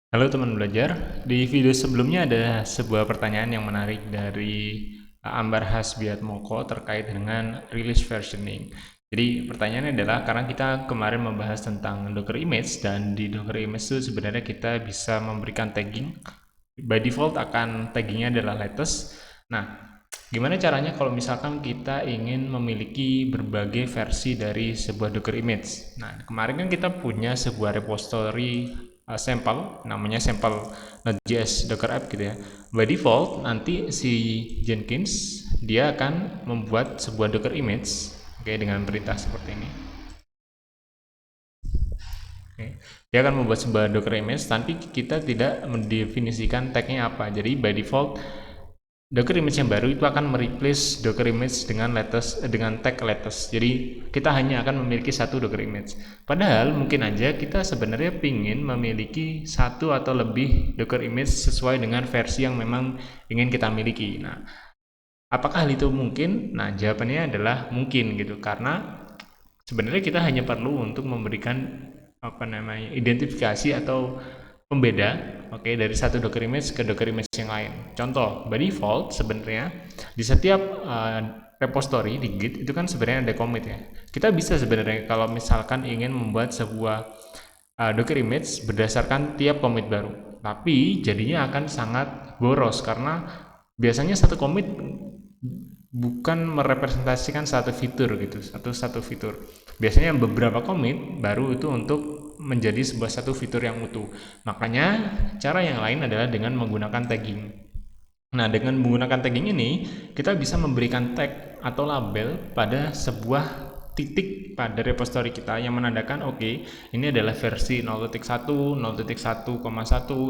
Halo teman belajar, di video sebelumnya ada sebuah pertanyaan yang menarik dari Ambar Hasbiatmoko terkait dengan release versioning. Jadi pertanyaannya adalah karena kita kemarin membahas tentang Docker Image dan di Docker Image itu sebenarnya kita bisa memberikan tagging. By default akan taggingnya adalah latest. Nah, gimana caranya kalau misalkan kita ingin memiliki berbagai versi dari sebuah Docker image? Nah, kemarin kan kita punya sebuah repository sampel, namanya sampel Node.js Docker App gitu ya. By default, nanti si Jenkins dia akan membuat sebuah Docker image, oke, dengan perintah seperti ini. Oke. Dia akan membuat sebuah Docker image, tapi kita tidak mendefinisikan tagnya apa. Jadi by default Docker image yang baru itu akan mereplace Docker image dengan dengan tag latest. Jadi kita hanya akan memiliki satu Docker image. Padahal mungkin aja kita sebenarnya ingin memiliki satu atau lebih Docker image sesuai dengan versi yang memang ingin kita miliki. Nah, apakah hal itu mungkin? Nah, jawabannya adalah mungkin gitu. Karena sebenarnya kita hanya perlu untuk memberikan identifikasi atau pembeda, oke, dari satu Docker image ke Docker image yang lain. Contoh, by default sebenarnya di setiap repository di Git itu kan sebenarnya ada commit ya. Kita bisa sebenarnya kalau misalkan ingin membuat sebuah Docker image berdasarkan tiap commit baru. Tapi jadinya akan sangat boros karena biasanya satu commit bukan merepresentasikan satu fitur gitu, satu fitur. Biasanya beberapa commit baru itu untuk menjadi sebuah satu fitur yang utuh. Makanya cara yang lain adalah dengan menggunakan tagging. Nah, dengan menggunakan tagging ini, kita bisa memberikan tag atau label pada sebuah titik pada repository kita yang menandakan oke, ini adalah versi 0.1, 0.1,1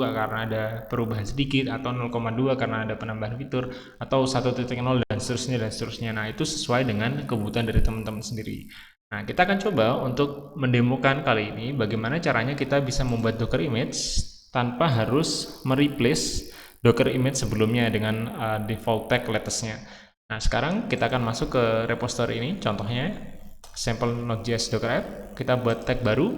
karena ada perubahan sedikit, atau 0,2 karena ada penambahan fitur, atau 1.0 dan seterusnya dan seterusnya. Nah, itu sesuai dengan kebutuhan dari teman-teman sendiri. Nah, kita akan coba untuk mendemokan kali ini bagaimana caranya kita bisa membuat Docker image tanpa harus mereplace Docker image sebelumnya dengan default tag latestnya. Nah, sekarang kita akan masuk ke repository ini, contohnya sampel Node.js Docker App. Kita buat tag baru.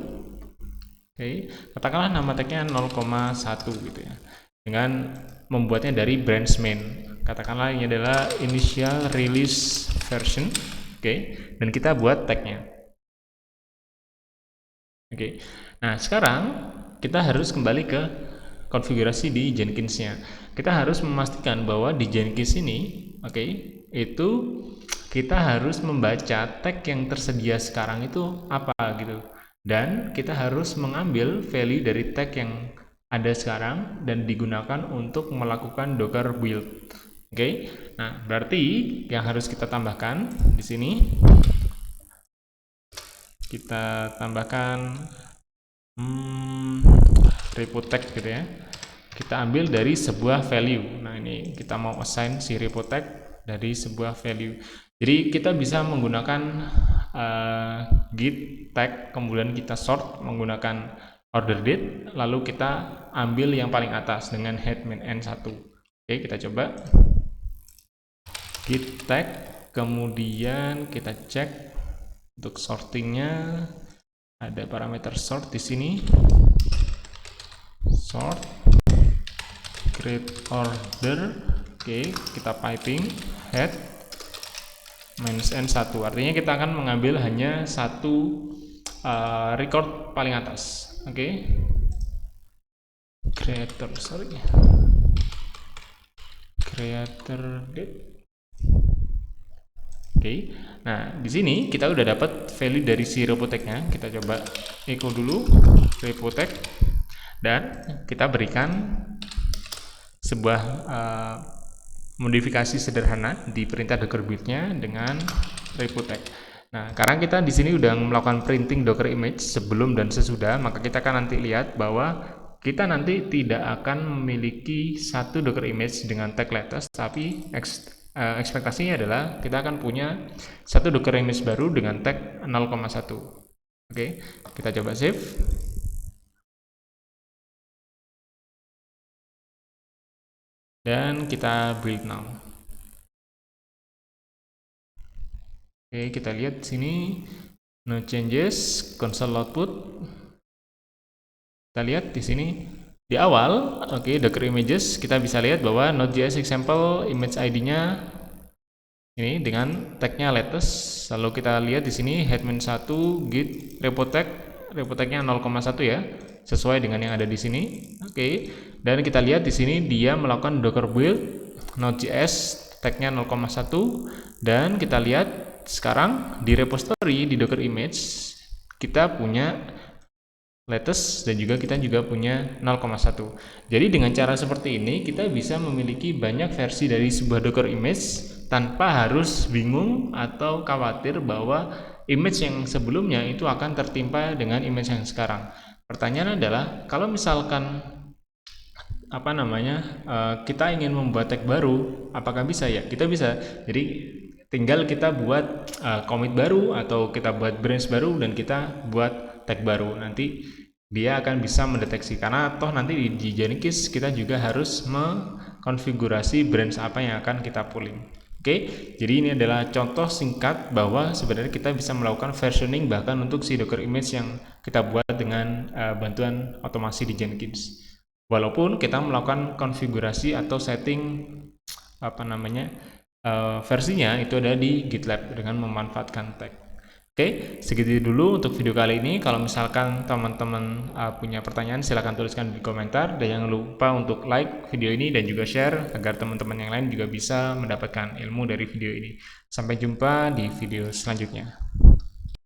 Oke, katakanlah nama tagnya 0,1 gitu ya. Dengan membuatnya dari branch main. Katakanlah ini adalah initial release version. Oke, dan kita buat tagnya. Oke. Nah, sekarang kita harus kembali ke konfigurasi di Jenkins-nya. Kita harus memastikan bahwa di Jenkins ini, oke, itu kita harus membaca tag yang tersedia sekarang itu apa gitu. Dan kita harus mengambil value dari tag yang ada sekarang dan digunakan untuk melakukan Docker build. Oke. Nah, berarti yang harus kita tambahkan di sini kita tambahkan repo tag gitu ya. Kita ambil dari sebuah value. Nah, ini kita mau assign si repo tag dari sebuah value. Jadi kita bisa menggunakan git tag, kemudian kita sort menggunakan order date, lalu kita ambil yang paling atas dengan head main n1. Oke, kita coba git tag, kemudian kita cek untuk sortingnya. Ada parameter sort di sini. Sort create order. Oke, kita piping head minus n1. Artinya kita akan mengambil hanya satu record paling atas. Oke. Creator date. Oke. Nah, di sini kita udah dapat value dari si repo tag-nya. Kita coba echo dulu repo tag dan kita berikan sebuah modifikasi sederhana di perintah docker build-nya dengan repo tag. Nah, karena kita di sini udah melakukan printing docker image sebelum dan sesudah, maka kita akan nanti lihat bahwa kita nanti tidak akan memiliki satu docker image dengan tag latest, tapi ekspektasinya adalah kita akan punya satu docker image baru dengan tag 0,1. Oke, kita coba save. Dan kita build now. Oke, kita lihat sini no changes, console output. Kita lihat di sini Di awal, Docker Images, kita bisa lihat bahwa Node.js example image ID-nya ini dengan tagnya latest. Lalu kita lihat di sini headman 1 git repo tagnya 0,1 ya, sesuai dengan yang ada di sini. Dan kita lihat di sini dia melakukan docker build Node.js tagnya 0,1, dan kita lihat sekarang di repository di Docker image kita punya latest dan kita juga punya 0,1. Jadi dengan cara seperti ini kita bisa memiliki banyak versi dari sebuah Docker image tanpa harus bingung atau khawatir bahwa image yang sebelumnya itu akan tertimpa dengan image yang sekarang. Pertanyaan adalah, kalau misalkan kita ingin membuat tag baru, apakah bisa ya? Kita bisa. Jadi tinggal kita buat commit baru atau kita buat branch baru dan kita buat tag baru. Nanti dia akan bisa mendeteksi, karena toh nanti di Jenkins kita juga harus mengkonfigurasi branch apa yang akan kita pulling. Jadi ini adalah contoh singkat bahwa sebenarnya kita bisa melakukan versioning bahkan untuk si Docker image yang kita buat dengan bantuan otomasi di Jenkins. Walaupun kita melakukan konfigurasi atau setting versinya itu ada di GitLab dengan memanfaatkan tag. Segitu dulu untuk video kali ini. Kalau misalkan teman-teman punya pertanyaan, silahkan tuliskan di komentar, dan jangan lupa untuk like video ini dan juga share agar teman-teman yang lain juga bisa mendapatkan ilmu dari video ini. Sampai jumpa di video selanjutnya.